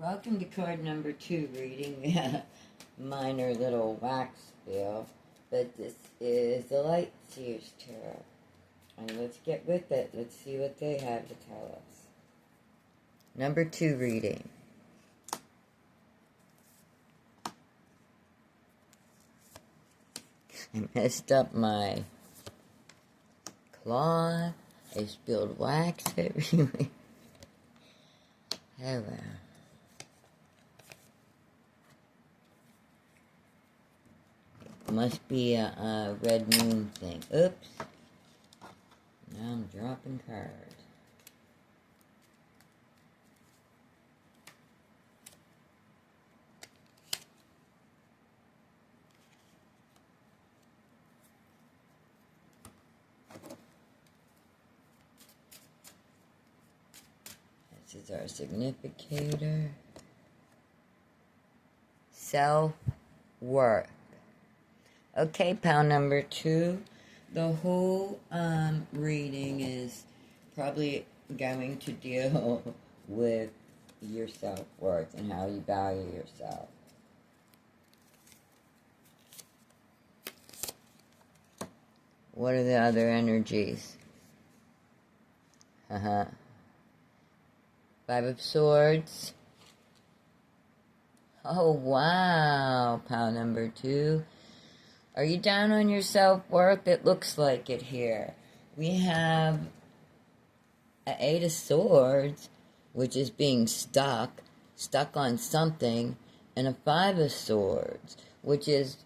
Welcome to card number 2 reading. Minor little wax spill, but this is the Light Seers Tarot. And let's get with it. Let's see what they have to tell us. Number 2 reading. I messed up my cloth. I spilled wax everywhere. Oh well. Must be a red moon thing. Oops. Now I'm dropping cards. This is our significator. Self-worth. Okay, pal number 2. The whole reading is probably going to deal with your self-worth and how you value yourself. What are the other energies? 5 of Swords. Oh, wow, pal number 2. Are you down on your self-worth? It looks like it here. We have an 8 of Swords, which is being stuck on something, and a 5 of Swords, which is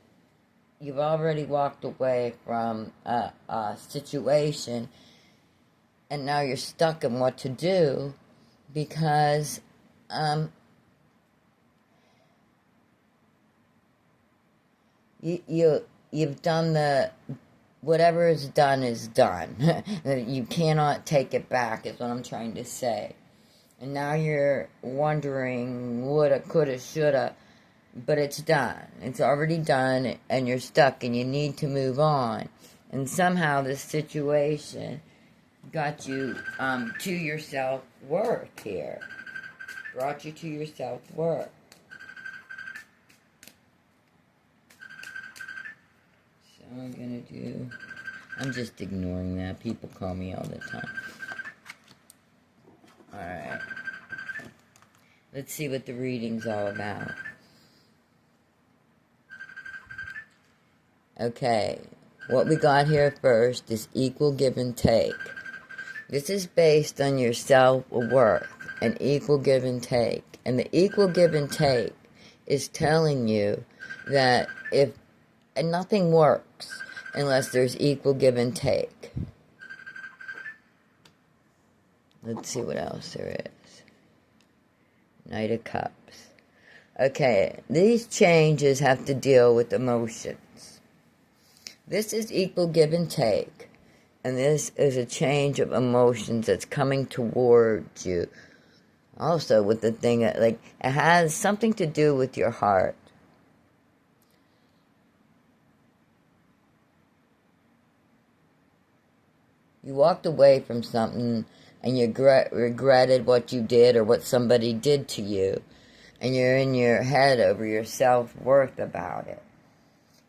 you've already walked away from a situation, and now you're stuck in what to do because you've done whatever is done is done. You cannot take it back is what I'm trying to say. And now you're wondering woulda, coulda, shoulda, but it's done. It's already done and you're stuck and you need to move on. And somehow this situation got you to your self-worth here. Brought you to your self-worth. I'm just ignoring that. People call me all the time. Alright. Let's see what the reading's all about. Okay. What we got here first is equal give and take. This is based on your self-worth and equal give and take. And the equal give and take is telling you that and nothing works unless there's equal give and take. Let's see what else there is. Knight of Cups. Okay, these changes have to deal with emotions. This is equal give and take. And this is a change of emotions that's coming towards you. Also with the thing that, it has something to do with your heart. You walked away from something and you regretted what you did or what somebody did to you. And you're in your head over your self-worth about it.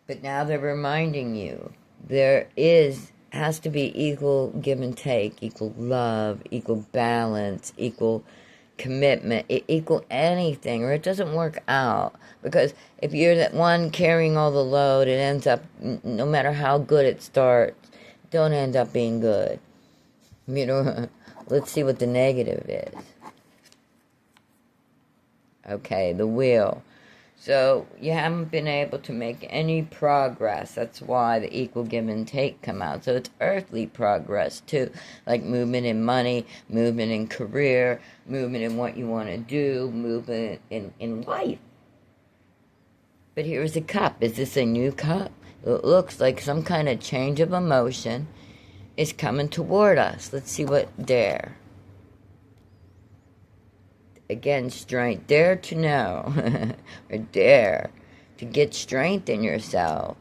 But now they're reminding you there has to be equal give and take, equal love, equal balance, equal commitment, equal anything, or it doesn't work out. Because if you're that one carrying all the load, it ends up, no matter how good it starts, don't end up being good. Let's see what the negative is. Okay, the Wheel. So you haven't been able to make any progress. That's why the equal give and take come out. So it's earthly progress too, like movement in money, movement in career, movement in what you want to do, movement in life. But here's a cup. Is this a new cup? It looks like some kind of change of emotion is coming toward us. Let's see what dare. Again, strength. Dare to know. Or dare to get strength in yourself.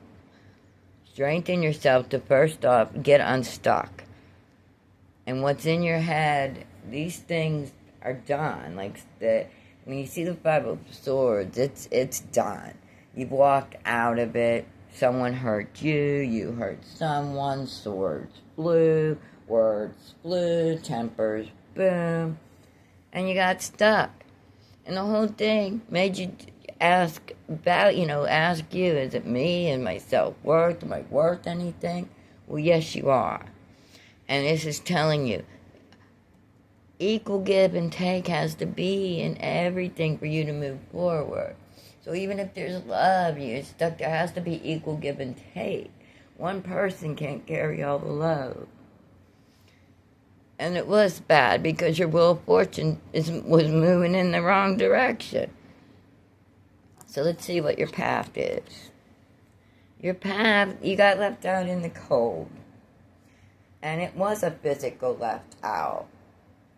Strengthen yourself to first off get unstuck. And what's in your head, these things are done. Like When you see the Five of Swords, it's done. You've walked out of it. Someone hurt you. You hurt someone. Swords flew. Words flew. Tempers boom. And you got stuck. And the whole thing made you ask about, ask you, is it me and my self-worth? Am I worth anything? Well, yes, you are. And this is telling you, equal give and take has to be in everything for you to move forward. So even if there's love, you're stuck, there has to be equal give and take. One person can't carry all the load. And it was bad because your Wheel of Fortune was moving in the wrong direction. So let's see what your path is. Your path, you got left out in the cold. And it was a physical left out.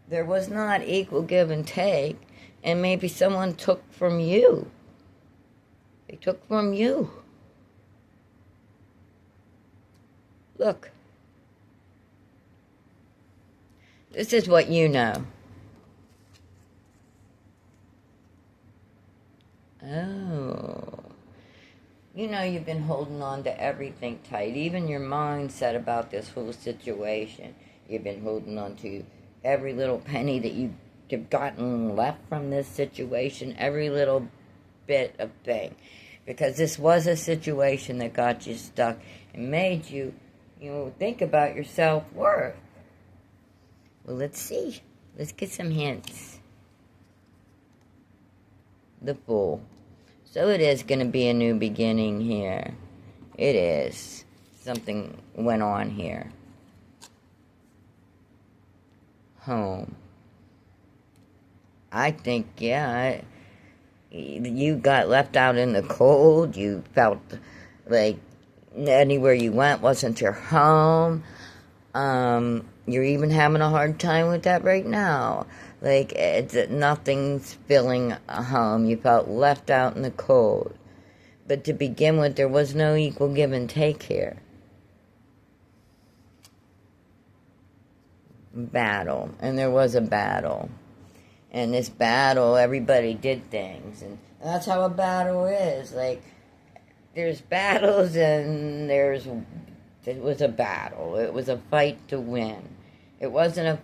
There was not equal give and take. And maybe someone took from you. They took from you. Look. This is what you know. Oh. You've been holding on to everything tight. Even your mindset about this whole situation. You've been holding on to every little penny that you've gotten left from this situation. Every little bit of thing. Because this was a situation that got you stuck and made you, think about your self-worth. Well, let's see. Let's get some hints. The Fool. So it is going to be a new beginning here. It is. Something went on here. Home. I think, yeah, you got left out in the cold. You felt like anywhere you went wasn't your home. You're even having a hard time with that right now. Like, nothing's filling a home. You felt left out in the cold. But to begin with, there was no equal give and take here. Battle. And there was a battle. And this battle, everybody did things. And that's how a battle is. Like, there's battles and it was a battle. It was a fight to win. It wasn't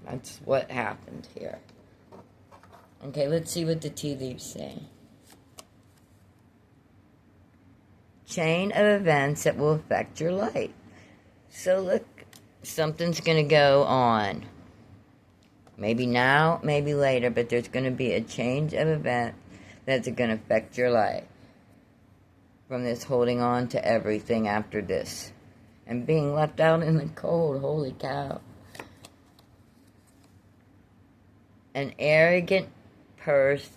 that's what happened here. Okay, let's see what the tea leaves say. Chain of events that will affect your life. So look, something's going to go on. Maybe now, maybe later, but there's going to be a change of events that's going to affect your life. From this holding on to everything after this. And being left out in the cold, holy cow. An arrogant,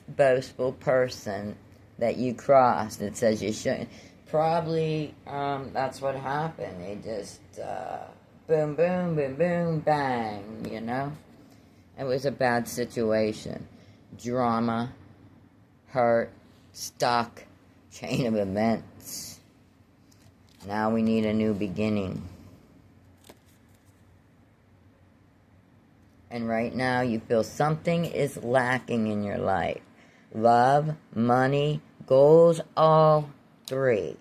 boastful person that you crossed. It says you shouldn't. Probably, that's what happened. They just, boom, boom, boom, boom, bang, It was a bad situation. Drama, hurt, stuck, chain of events. Now we need a new beginning. And right now you feel something is lacking in your life. Love, money, goals, all three.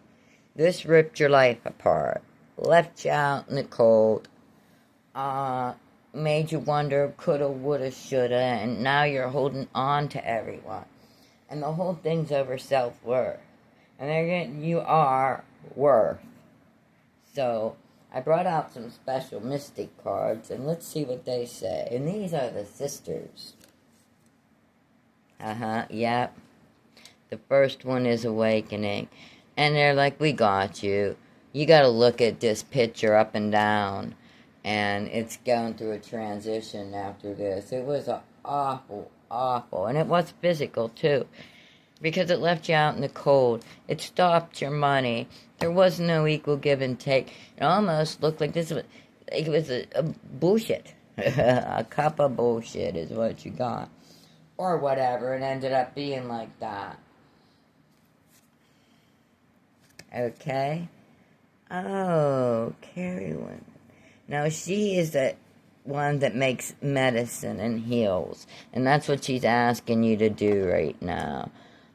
This ripped your life apart. Left you out in the cold. Made you wonder, coulda, woulda, shoulda. And now you're holding on to everyone. And the whole thing's over self-worth. And you are worth. So I brought out some special mystic cards, and let's see what they say. And these are the sisters. Yep. The first one is awakening. And they're like, we got you. You got to look at this picture up and down. And it's going through a transition after this. It was awful. And it was physical, too. Because it left you out in the cold. It stopped your money. There was no equal give and take. It almost looked like it was a bullshit. A cup of bullshit is what you got. Or whatever. It ended up being like that. Okay. Oh, Carrie one. Now she is one that makes medicine and heals. And that's what she's asking you to do right now.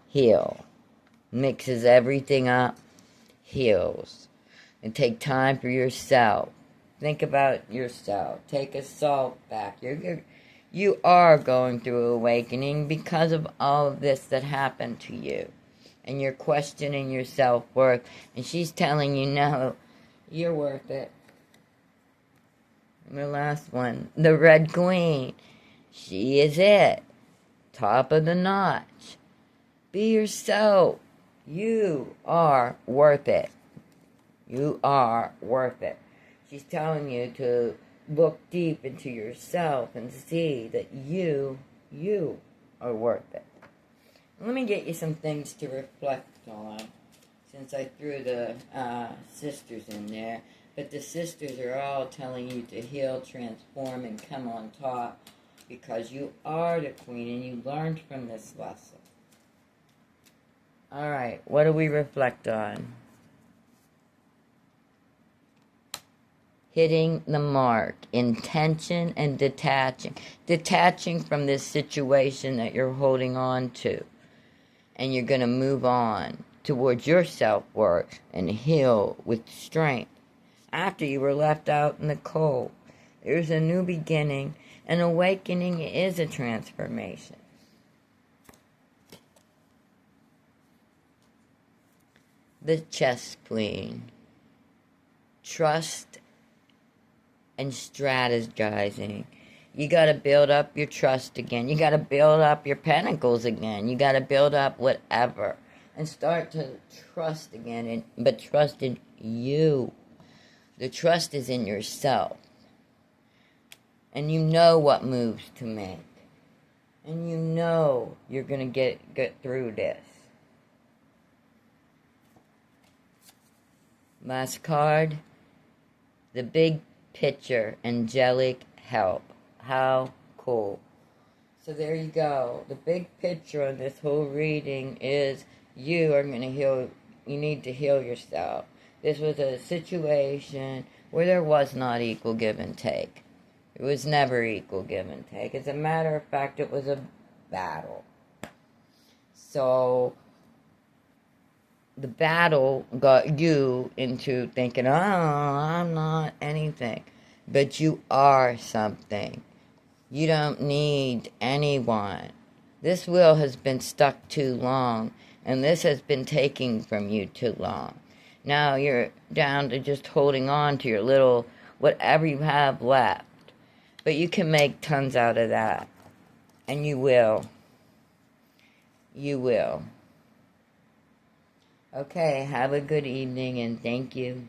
Heal. Mixes everything up, heals. And take time for yourself. Think about yourself. Take a salt back. You are going through awakening because of all of this that happened to you. And you're questioning your self-worth. And she's telling you, no, you're worth it. And the last one, the Red Queen. She is it. Top of the notch. Be yourself. You are worth it. You are worth it. She's telling you to look deep into yourself and see that you are worth it. Let me get you some things to reflect on, since I threw the sisters in there. But the sisters are all telling you to heal, transform, and come on top, because you are the queen and you learned from this lesson. All right, what do we reflect on? Hitting the mark, intention and detaching. Detaching from this situation that you're holding on to. And you're going to move on towards your self-worth and heal with strength. After you were left out in the cold, there's a new beginning. An awakening is a transformation. The Chess Queen. Trust and strategizing. You got to build up your trust again. You got to build up your pentacles again. You got to build up whatever. And start to trust again. But trust in you. The trust is in yourself. And you know what moves to make. And you know you're going to get through this. Last card. The big picture, angelic help. How cool. So there you go. The big picture on this whole reading is you are going to heal. You need to heal yourself. This was a situation where there was not equal give and take. It was never equal give and take. As a matter of fact, it was a battle. So the battle got you into thinking, oh, I'm not anything. But you are something. You don't need anyone. This wheel has been stuck too long, and this has been taken from you too long. Now you're down to just holding on to your little, whatever you have left. But you can make tons out of that. And you will. You will. Okay, have a good evening, and thank you.